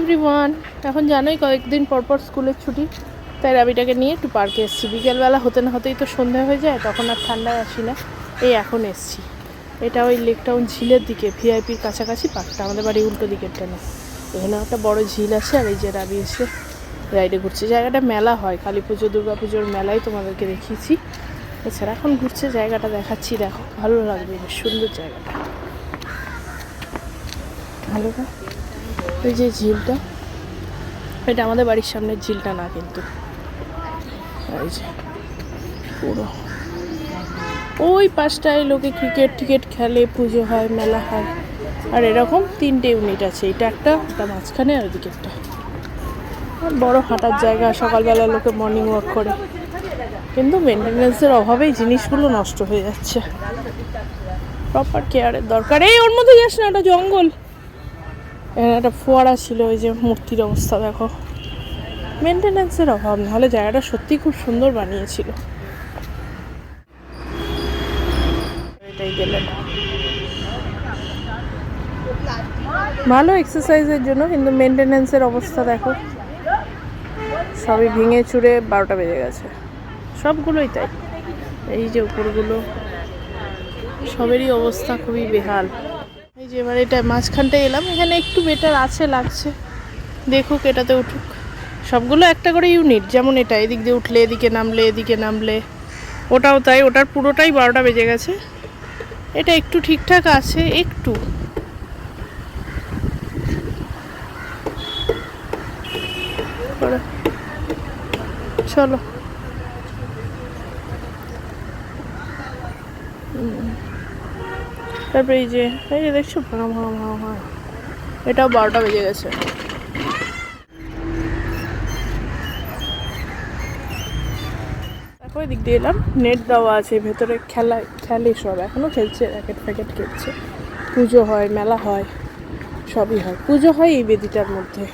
Everyone, এখন জানোই কয়েকদিন পরপর স্কুলের ছুটি, তাই রাবিটাকে নিয়ে একটু পার্কে এসেছি। বিকেলবেলা হতে না হতেই তো সন্ধে হয়ে যায়, তখন আর ঠান্ডায় আসি না। এই এখন এসেছি। এটা ওই লেক টাউন ঝিলের দিকে, ভিআইপির কাছাকাছি পার্কটা, আমাদের বাড়ি উল্টো দিকেরটা না। এখানে একটা বড় ঝিল আছে, আর এই যে রাবি এসে রাইডে ঘুরছে। জায়গাটা মেলা হয়, কালী পুজো দুর্গা পুজোর মেলায় তোমাদেরকে দেখিয়েছি। এছাড়া এখন ঘুরছে, জায়গাটা দেখাচ্ছি, দেখো ভালো লাগবে, বেশ সুন্দর জায়গাটা। ভালো না? এই যে ঝিলটা, এটা আমাদের বাড়ির সামনের ঝিলটা না কিন্তু, এই যে পুরো ওই পাশটায় লোকে ক্রিকেট খেলে, পুজো হয়, মেলা হয়। আর এরকম 3টে ইউনিট আছে, এটা একটা, ওটা মাঝখানে, আর ওদিকে একটা। বড় হাঁটার জায়গা, সকালবেলা লোকে মর্নিং ওয়াক করে, কিন্তু মেনটেন্যান্সের অভাবেই জিনিসগুলো নষ্ট হয়ে যাচ্ছে। প্রপার কেয়ারের দরকার। এই ওর মধ্যে যাস না, এটা জঙ্গল। এখানে একটা ফোয়ারা ছিল, ওই যে মূর্তির অবস্থা দেখো। মেনটেন্যান্সের অভাব, নাহলে জায়গাটা সত্যি খুব সুন্দর বানিয়েছিল। এটাই গেলেন ভালো এক্সারসাইজের জন্য, কিন্তু মেনটেন্যান্সের অবস্থা দেখো, সবই ভেঙে চুরে 12টা বেজে গেছে, সবগুলোই তাই। এই যে উপরগুলো, সবেরই অবস্থা খুবই বেহাল। এই যে এবার এটা মাঝখানটায় এলাম, এখানে একটু বেটার আছে লাগছে, দেখুক, এটাতে উঠুক। সবগুলো একটা করে ইউনিট, যেমন এটা এদিক দিয়ে উঠলে এদিকে নামলে, এদিকে নামলে, ওটাও তাই, ওটার পুরোটাই 12টা বেজে গেছে। এটা একটু ঠিকঠাক আছে, একটু। চলো, তারপরে এই যে দেখছো, ভাঙা ভাঙা ভাঙা ভাঙা, এটাও 12টা বেজে গেছে। তারপরে দিক দিয়ে এলাম, নেট দেওয়া আছে ভেতরে, খেলে সব, এখনও খেলছে, র্যাকেট ফ্যাকেট খেলছে। পুজো হয়, মেলা হয়, সবই হয়। পুজো হয় এই বেদিটার মধ্যে,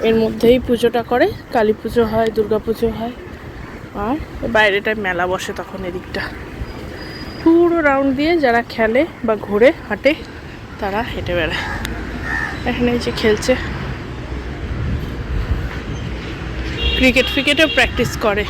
এর মধ্যেই পুজোটা করে। কালী পুজো হয়, দুর্গা পুজো হয়, আর বাইরেটায় মেলা বসে তখন। এদিকটা পুরো রাউন্ড দিয়ে যারা খেলে বা ঘুরে হাঁটে, তারা হেঁটে বেড়ায়। এখানে এই যে খেলছে, ক্রিকেটও প্র্যাকটিস করে।